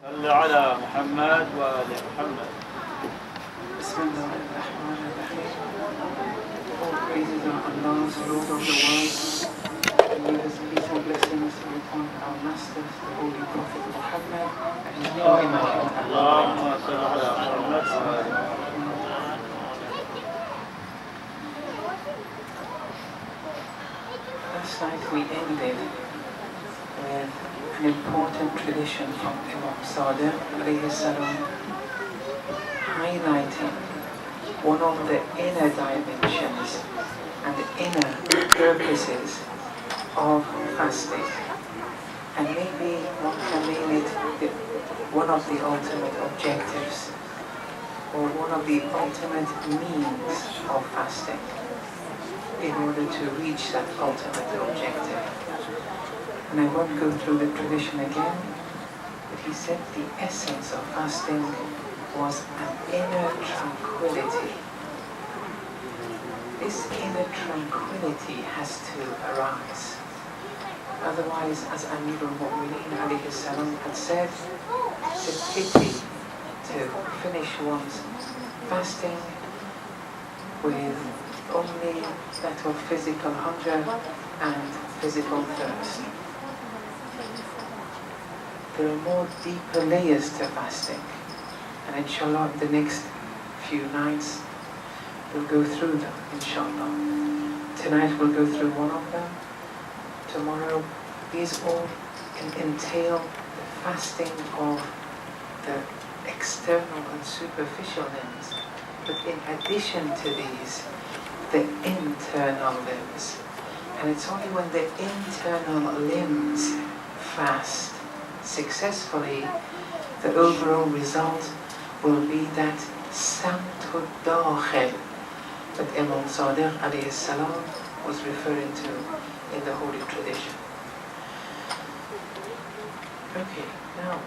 صل على محمد وآل محمد. Bismillah ar-Rahman ar-Rahim. All praises are Allah's, Lord of the world. And may His peace and blessings be upon our masters, the Holy Prophet Muhammad, and his Ummah. اللهم صل على محمد وآل محمد. Last night we ended with an important tradition from Imam Sadiq alayhi salam, highlighting one of the inner dimensions and inner purposes of fasting. And maybe one can name it one of the ultimate objectives or one of the ultimate means of fasting in order to reach that ultimate objective. And I won't go through the tradition again, but he said the essence of fasting was an inner tranquility. This inner tranquility has to arise. Otherwise, as Amir al-Mu'mineen alayhi salam had said, it's a pity to finish one's fasting with only that of physical hunger and physical thirst. There are more deeper layers to fasting, and inshallah the next few nights we'll go through them, inshallah. Tonight we'll go through one of them. Tomorrow, these all can entail the fasting of the external and superficial limbs, but in addition to these, the internal limbs. And it's only when the internal limbs fast successfully, the overall result will be that samtud dakhil that Imam Sadiq alayhi salam was referring to in the holy tradition. Okay, now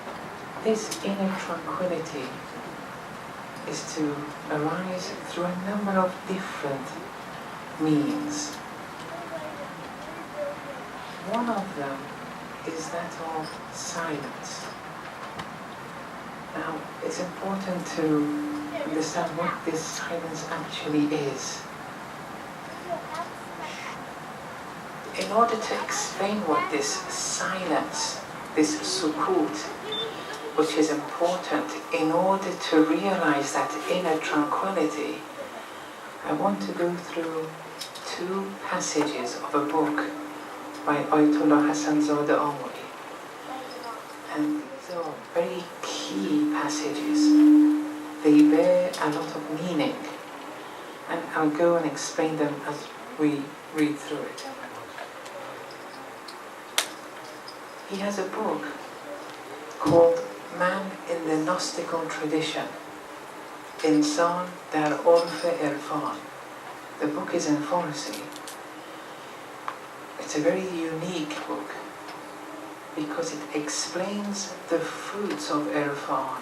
this inner tranquility is to arise through a number of different means. One of them is that of silence. Now, it's important to understand what this silence actually is. In order to explain what this silence, this sukut, which is important in order to realize that inner tranquility, I want to go through two passages of a book by Ayatollah Hassan Zadeh Amuri. And these are very key passages. They bear a lot of meaning. And I'll go and explain them as we read through it. He has a book called Man in the Gnostical Tradition, Insan dar Urf Irfan. The book is in Farsi. It's a very unique book because it explains the fruits of Irfan,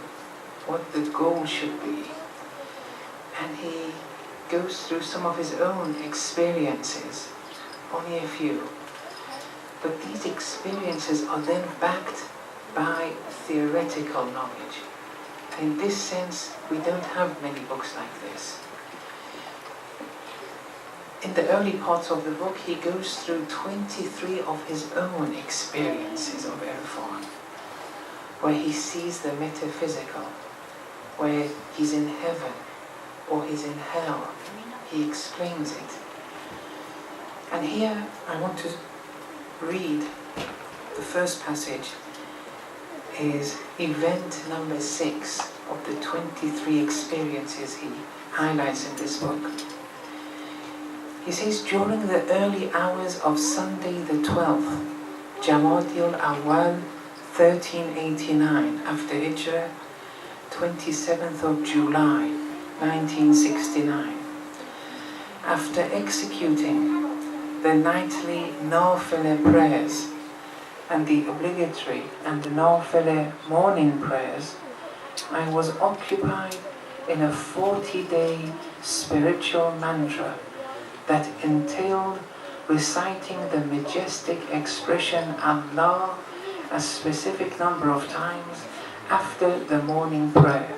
what the goal should be. And he goes through some of his own experiences, only a few. But these experiences are then backed by theoretical knowledge. And in this sense, we don't have many books like this. In the early parts of the book, he goes through 23 of his own experiences of Irfan, where he sees the metaphysical, where he's in heaven or he's in hell. He explains it. And here I want to read the first passage is event number 6 of the 23 experiences he highlights in this book. He says, during the early hours of Sunday the 12th, Jamadil Awal 1389, after Hijrah, 27th of July 1969, after executing the nightly Nafila prayers and the obligatory and the Nafila morning prayers, I was occupied in a 40-day spiritual mantra that entailed reciting the majestic expression Allah a specific number of times after the morning prayer.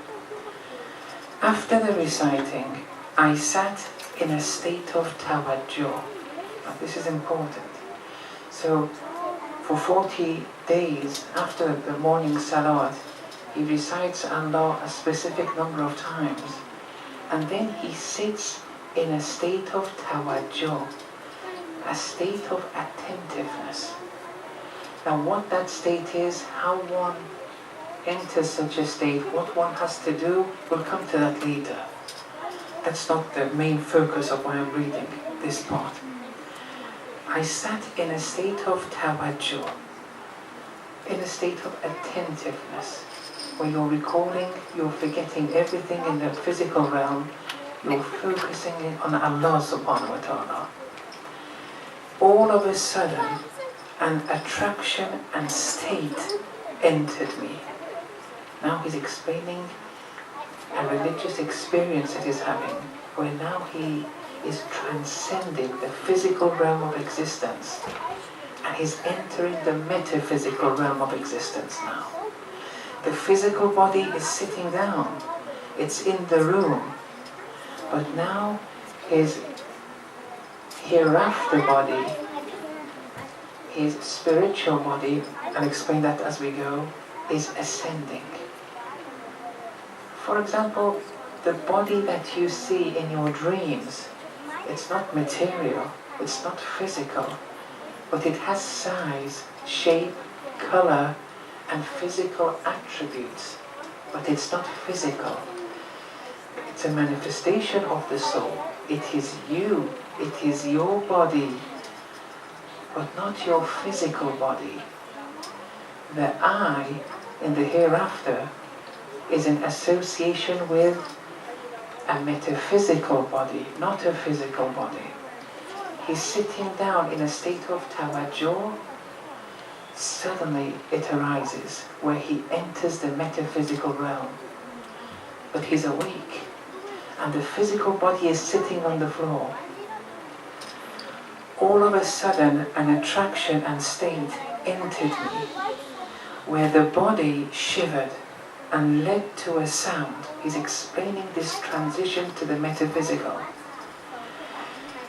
After the reciting, I sat in a state of tawajjuh. Now this is important. So for 40 days after the morning salawat, he recites Allah a specific number of times, and then he sits in a state of tawajjuh, a state of attentiveness. Now what that state is, how one enters such a state, what one has to do, we'll come to that later. That's not the main focus of why I'm reading this part. I sat in a state of tawajjuh, in a state of attentiveness, where you're recalling, you're forgetting everything in the physical realm, you're focusing on Allah subhanahu wa ta'ala. All of a sudden, an attraction and state entered me. Now he's explaining a religious experience that he's having, where now he is transcending the physical realm of existence, and he's entering the metaphysical realm of existence now. The physical body is sitting down, it's in the room, but now his hereafter body, his spiritual body, I'll explain that as we go, is ascending. For example, the body that you see in your dreams, it's not material, it's not physical, but it has size, shape, color, and physical attributes, but it's not physical. It's a manifestation of the soul. It is you, it is your body, but not your physical body. The I in the hereafter is in association with a metaphysical body, not a physical body. He's sitting down in a state of tawajjuh. Suddenly it arises where he enters the metaphysical realm. But he's awake, and the physical body is sitting on the floor. All of a sudden an attraction and state entered me, where the body shivered and led to a sound. He's explaining this transition to the metaphysical,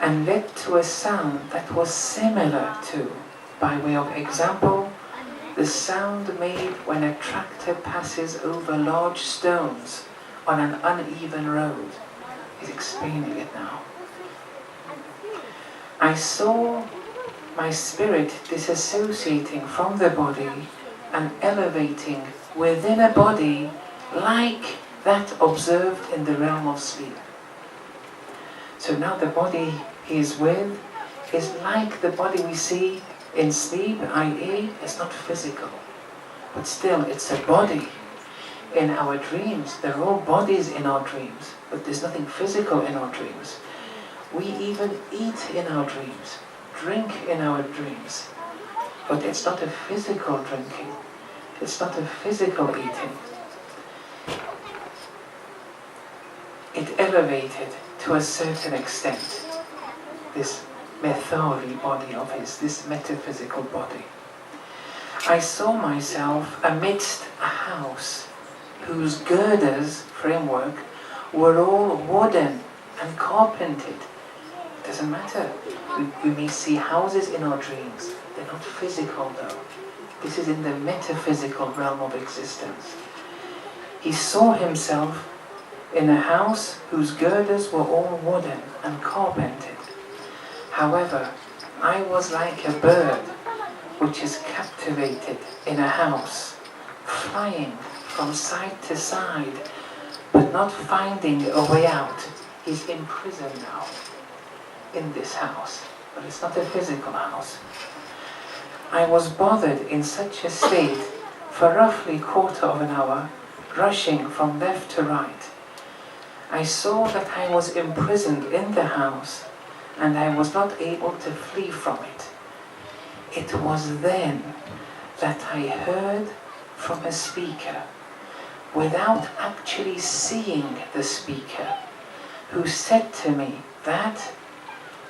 and led to a sound that was similar to, by way of example, the sound made when a tractor passes over large stones on an uneven road. He's explaining it now. I saw my spirit disassociating from the body and elevating within a body like that observed in the realm of sleep. So now the body he is with is like the body we see in sleep, i.e. it's not physical, but still it's a body. In our dreams, there are all bodies in our dreams, but there's nothing physical in our dreams. We even eat in our dreams, drink in our dreams, but it's not a physical drinking, it's not a physical eating. It elevated to a certain extent, this methari body of his, this metaphysical body. I saw myself amidst a house whose girders, framework, were all wooden and carpented. It doesn't matter. We may see houses in our dreams. They're not physical though. This is in the metaphysical realm of existence. He saw himself in a house whose girders were all wooden and carpented. However, I was like a bird which is captivated in a house, flying from side to side, but not finding a way out. He's imprisoned now in this house, but it's not a physical house. I was bothered in such a state for roughly a quarter of an hour, rushing from left to right. I saw that I was imprisoned in the house, and I was not able to flee from it. It was then that I heard from a speaker, without actually seeing the speaker, who said to me that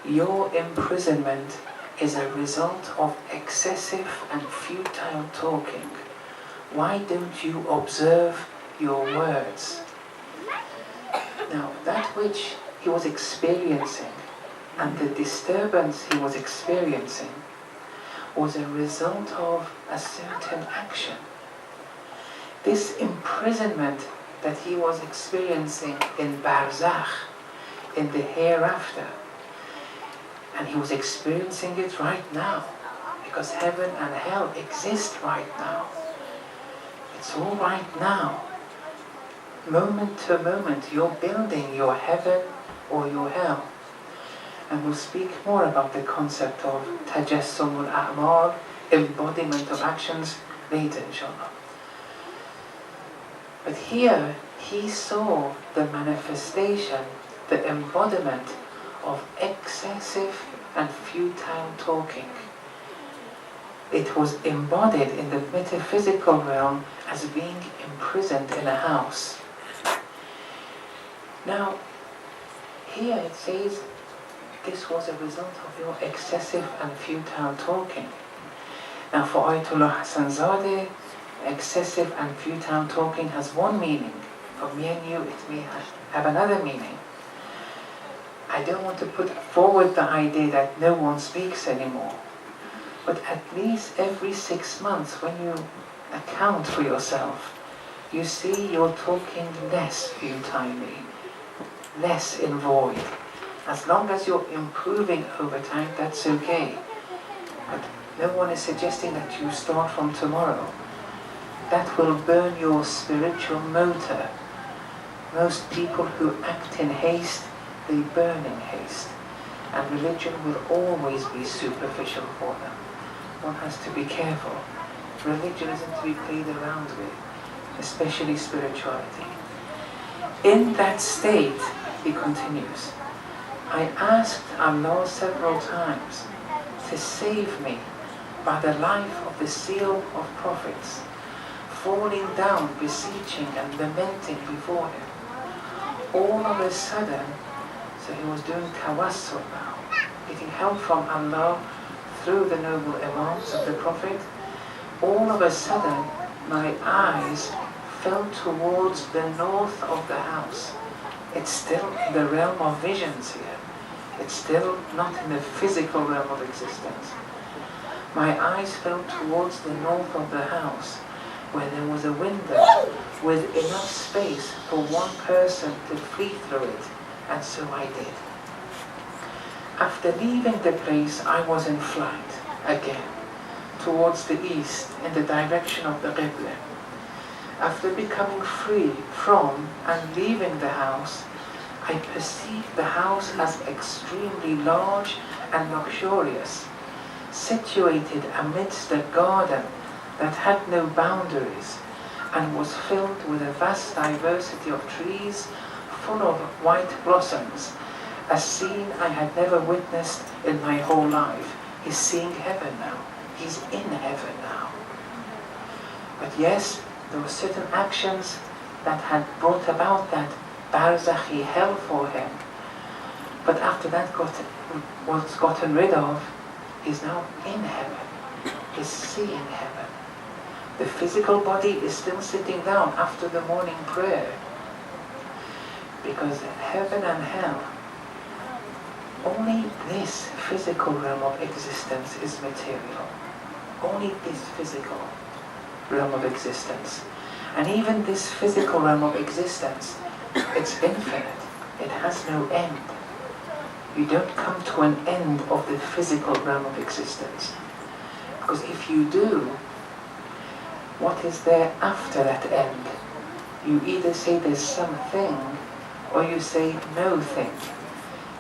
your imprisonment is a result of excessive and futile talking, Why don't you observe your words? Now, that which he was experiencing and the disturbance he was experiencing was a result of a certain action. This imprisonment that he was experiencing in Barzakh, in the hereafter, and he was experiencing it right now, because heaven and hell exist right now. It's all right now. Moment to moment, you're building your heaven or your hell. And we'll speak more about the concept of tajassum al-a'mal, embodiment of actions, later, inshallah. But here, he saw the manifestation, the embodiment of excessive and futile talking. It was embodied in the metaphysical realm as being imprisoned in a house. Now, here it says this was a result of your excessive and futile talking. Now, for Ayatollah Hassanzadeh, excessive and futile talking has one meaning. For me and you, it may have another meaning. I don't want to put forward the idea that no one speaks anymore. But at least every 6 months, when you account for yourself, you see you're talking less futilely, less in void. As long as you're improving over time, that's okay. But no one is suggesting that you start from tomorrow. That will burn your spiritual motor. Most people who act in haste, they burn in haste. And religion will always be superficial for them. One has to be careful. Religion isn't to be played around with, especially spirituality. In that state, he continues, I asked Allah several times to save me by the life of the seal of prophets, falling down, beseeching and lamenting before him. All of a sudden, so he was doing tawassul now, getting help from Allah through the noble imams of the Prophet. All of a sudden, my eyes fell towards the north of the house. It's still in the realm of visions here. It's still not in the physical realm of existence. My eyes fell towards the north of the house, where there was a window with enough space for one person to flee through it, and so I did. After leaving the place, I was in flight again, towards the east, in the direction of the Qibla. After becoming free from and leaving the house, I perceived the house as extremely large and luxurious, situated amidst a garden that had no boundaries and was filled with a vast diversity of trees full of white blossoms, a scene I had never witnessed in my whole life. He's seeing heaven now. He's in heaven now. But yes, there were certain actions that had brought about that barzakhi hell for him. But after that was gotten rid of, he's now in heaven. He's seeing heaven. The physical body is still sitting down after the morning prayer. Because heaven and hell, only this physical realm of existence is material. Only this physical realm of existence. And even this physical realm of existence, it's infinite. It has no end. You don't come to an end of the physical realm of existence. Because if you do, what is there after that end? You either say there's something, or you say no thing.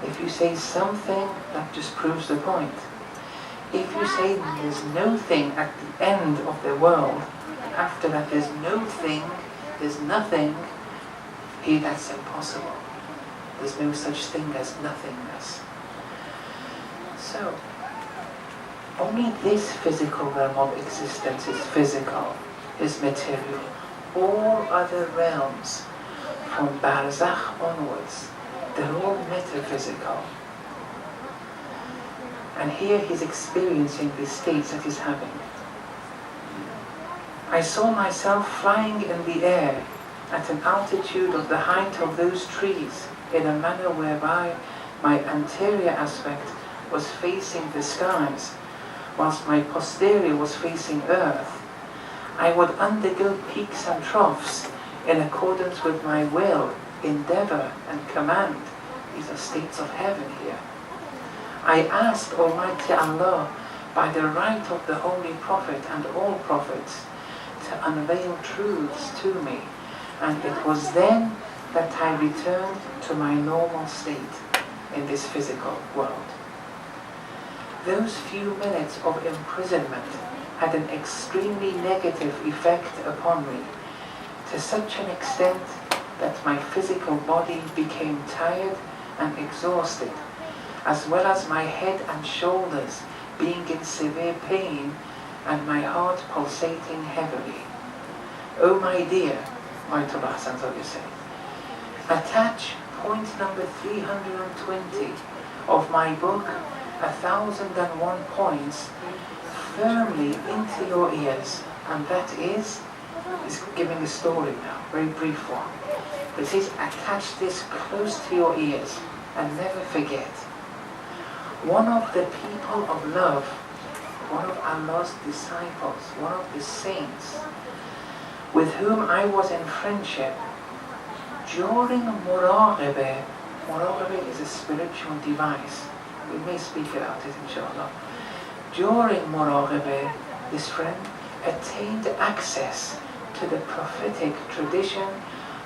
If you say something, that just proves the point. If you say there's no thing at the end of the world, after that there's no thing, there's nothing, here that's impossible. There's no such thing as nothingness. So, only this physical realm of existence is physical, is material. All other realms, from Barzakh onwards, they're all metaphysical. And here he's experiencing the states that he's having. I saw myself flying in the air at an altitude of the height of those trees in a manner whereby my anterior aspect was facing the skies, whilst my posterior was facing earth. I would undergo peaks and troughs in accordance with my will, endeavour and command. These are states of heaven here. I asked Almighty Allah by the right of the Holy Prophet and all prophets to unveil truths to me, and it was then that I returned to my normal state in this physical world. Those few minutes of imprisonment had an extremely negative effect upon me, to such an extent that my physical body became tired and exhausted, as well as my head and shoulders being in severe pain and my heart pulsating heavily. Oh my dear, Ayatollah Hassan Zadeh said, attach point number 320 of my book, 1001 Points, firmly into your ears, and that is giving a story now, very brief one. It says, attach this close to your ears and never forget. One of the people of love, one of Allah's disciples, one of the saints, with whom I was in friendship, during Muraqabah is a spiritual device. We may speak about it, inshallah. During Muraqabah, this friend attained access to the prophetic tradition.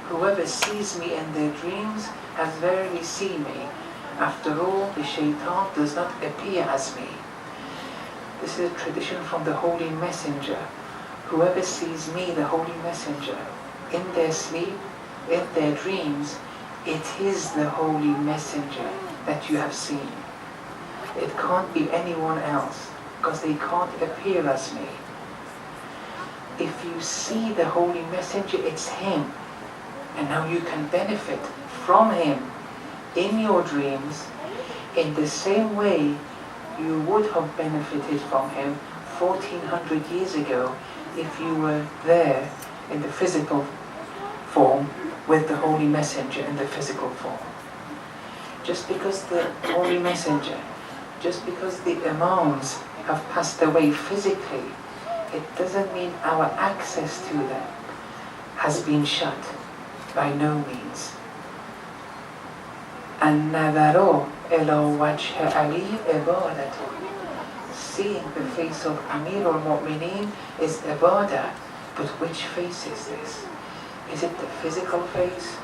Whoever sees me in their dreams has verily seen me. After all, the shaitan does not appear as me. This is a tradition from the Holy Messenger. Whoever sees me, the Holy Messenger, in their sleep, in their dreams, it is the Holy Messenger that you have seen. It can't be anyone else, because they can't appear as me. If you see the Holy Messenger, it's him. And now you can benefit from him in your dreams in the same way you would have benefited from him 1400 years ago if you were there in the physical form with the Holy Messenger in the physical form. Just because the Holy Messenger, just because the Imams have passed away physically, it doesn't mean our access to them has been shut. By no means. النَّذَرُ إِلَى وَجْهِ عَلِي إِبَادَةٌ. Seeing the face of Amir al-Mu'mineen is ibadah. But which face is this? Is it the physical face?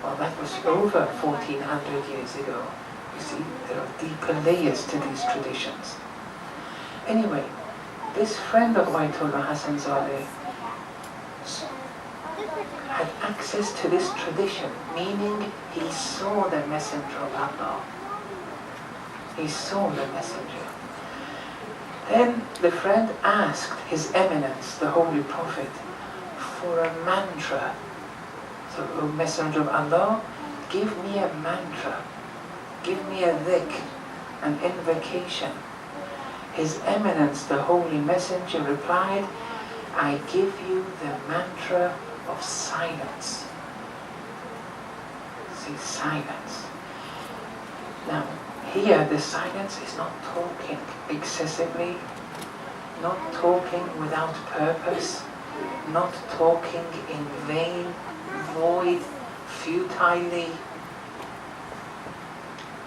Well, that was over 1400 years ago. You see, there are deeper layers to these traditions. Anyway, this friend of Ayatollah Hassan Zadeh had access to this tradition, meaning he saw the Messenger of Allah. He saw the Messenger. Then the friend asked His Eminence, the Holy Prophet, for a mantra. So, O Messenger of Allah, give me a mantra, give me a dhikr, an invocation. His Eminence, the Holy Messenger, replied, I give you the mantra of silence. See, silence. Now, here the silence is not talking excessively, not talking without purpose, not talking in vain, void, futilely.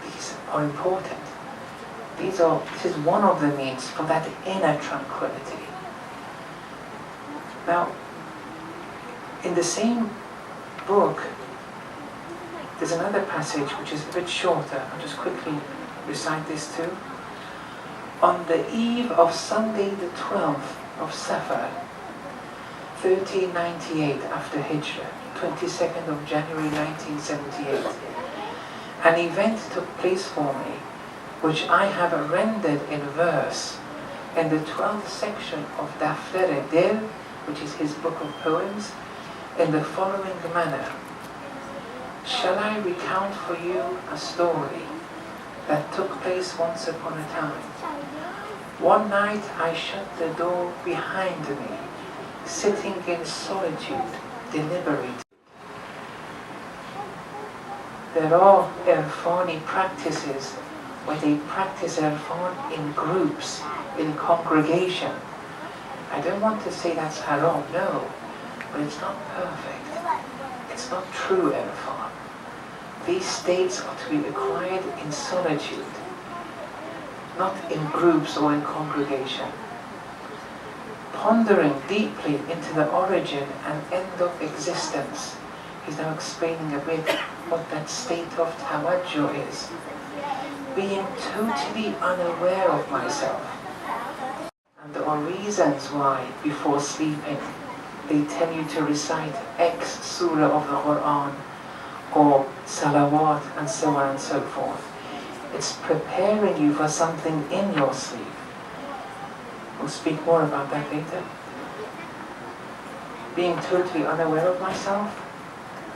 These are important. This is one of the means for that inner tranquility. Now, in the same book, there's another passage which is a bit shorter. I'll just quickly recite this too. On the eve of Sunday the 12th of Safar, 1398 after Hijrah, 22nd of January 1978, an event took place for me, which I have rendered in verse in the 12th section of Daftar Dil, which is his book of poems, in the following manner. Shall I recount for you a story that took place once upon a time? One night I shut the door behind me sitting in solitude, deliberating. There are irfani practices where they practice irfan in groups, in congregation. I don't want to say that's haram, no, but it's not perfect. It's not true irfan. These states are to be acquired in solitude, not in groups or in congregation. Pondering deeply into the origin and end of existence. He's now explaining a bit what that state of tawajjuh is. Being totally unaware of myself. And there are reasons why, before sleeping, they tell you to recite X surah of the Quran, or salawat, and so on and so forth. It's preparing you for something in your sleep. We'll speak more about that later. Being totally unaware of myself,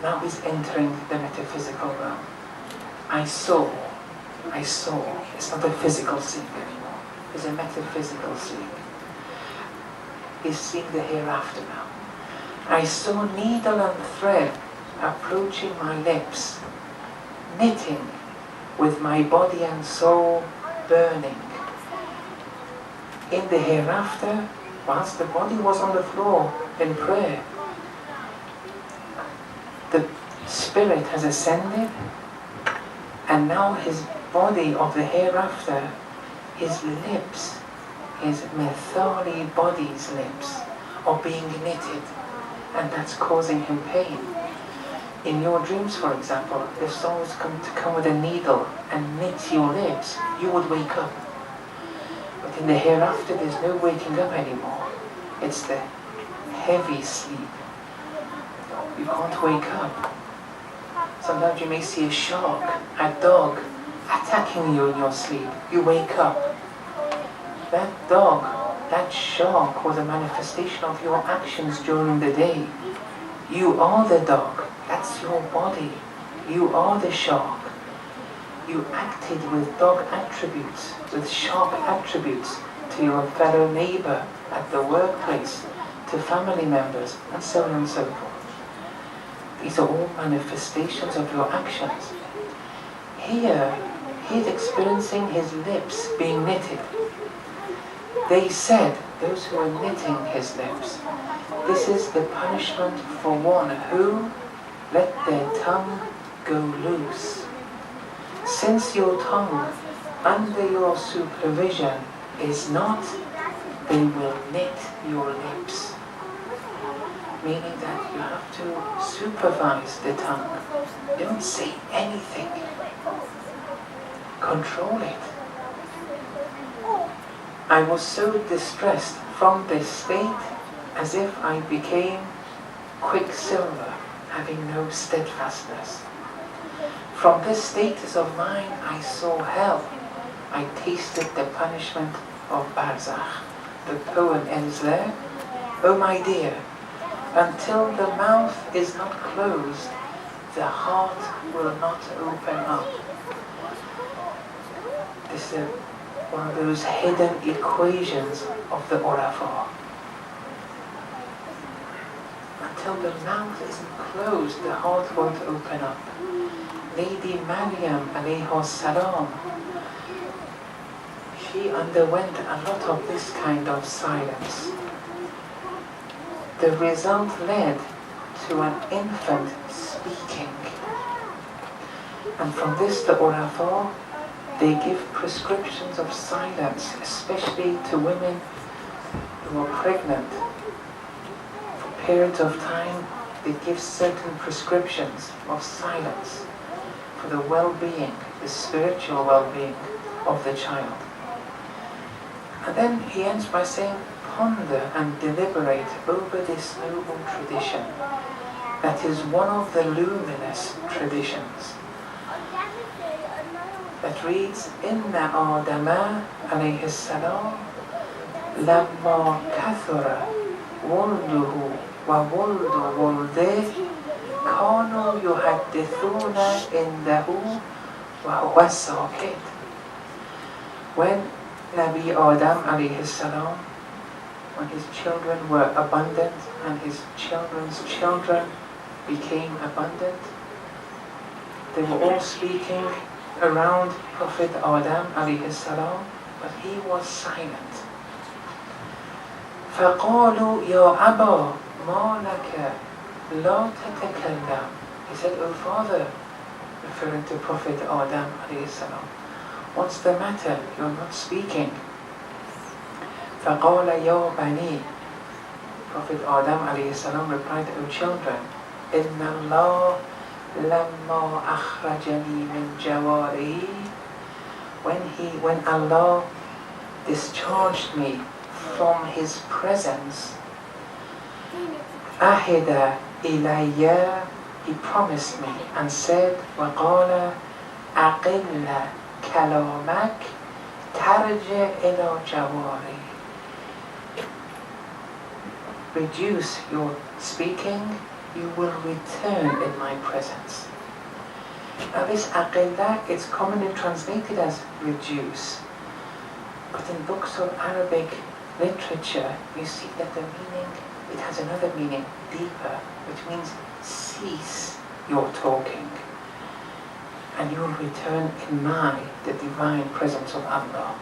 now is entering the metaphysical realm. I saw. It's not a physical sleep anymore. It's a metaphysical sleep. He's seeing the hereafter now. I saw needle and thread approaching my lips, knitting with my body and soul burning. In the hereafter, whilst the body was on the floor in prayer, the spirit has ascended, and now his body of the hereafter, his lips, his methali body's lips, are being knitted, and that's causing him pain. In your dreams, for example, if someone was to come with a needle and knit your lips, you would wake up. But in the hereafter, there's no waking up anymore. It's the heavy sleep. You can't wake up. Sometimes you may see a shark, a dog, attacking you in your sleep. You wake up. That dog, that shark was a manifestation of your actions during the day. You are the dog. That's your body. You are the shark. You acted with dog attributes, with shark attributes to your fellow neighbor at the workplace, to family members, and so on and so forth. These are all manifestations of your actions. Here, he's experiencing his lips being knitted. They said, those who are knitting his lips, this is the punishment for one who let their tongue go loose. Since your tongue, under your supervision, is not, they will knit your lips. Meaning that you have to supervise the tongue. Don't say anything. Control it. I was so distressed from this state as if I became quicksilver, having no steadfastness. From this status of mine, I saw hell. I tasted the punishment of Barzakh. The poem ends there. Oh my dear, until the mouth is not closed, the heart will not open up. This is one of those hidden equations of the Urafa. Until the mouth isn't closed, the heart won't open up. Lady Maryam alayhi salam, she underwent a lot of this kind of silence. The result led to an infant speaking. And from this, the Urafa, they give prescriptions of silence, especially to women who are pregnant. For periods of time, they give certain prescriptions of silence for the well-being, the spiritual well-being of the child. And then he ends by saying, ponder and deliberate over this noble tradition that is one of the luminous traditions that reads, Inna Adama alayhi salam lamma kathura wulduhu wa wuldu wuldeh kanu yuhaddithuna indahu wa huwa sakit. When Nabi Adam alayhi salam when his children were abundant and his children's children became abundant. They were all speaking around Prophet Adam alayhi salam, but he was silent. فَقَالُوا يَا أَبَا مَا لَكَ لَا تَتَكَلَّمْ. He said, "Oh father," referring to Prophet Adam alayhi salam, "what's the matter? You're not speaking." فَقَالَ يَا بَنِي. Prophet Adam alayhi salam replied, "O children, إِنَّ اللَّهَ لَمَّا أَخْرَجَنِي مِنْ جَوَارِهِ." When Allah discharged me from His presence, أَهِدَ إِلَيَّ, He promised me and said, وَقَالَ أَقِلَّ كَلَامَكَ تَرْجِعْ إِلَى جَوَارِهِ. Reduce your speaking, you will return in my presence. Now this aqillah is commonly translated as reduce, but in books of Arabic literature you see that the meaning, it has another meaning, deeper, which means cease your talking and you will return in the divine presence of Allah.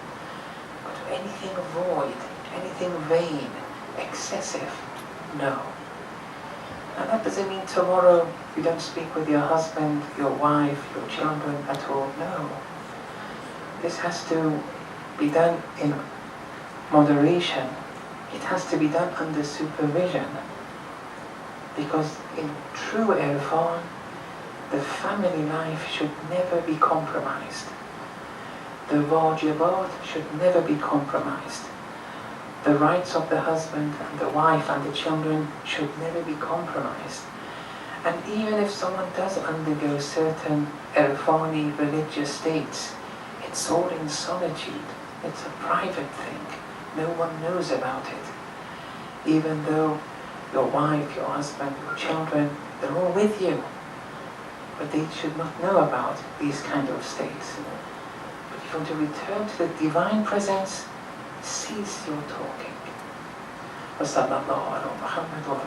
But anything void, anything vain, excessive, no. And that doesn't mean tomorrow you don't speak with your husband, your wife, your children at all. No. This has to be done in moderation. It has to be done under supervision. Because in true irfan, the family life should never be compromised. The wajibat should never be compromised. The rights of the husband and the wife and the children should never be compromised. And even if someone does undergo certain irfani religious states, it's all in solitude. It's a private thing. No one knows about it. Even though your wife, your husband, your children, they're all with you. But they should not know about these kind of states. But if you want to return to the divine presence, cease your talking. وصلى الله على محمد وعلى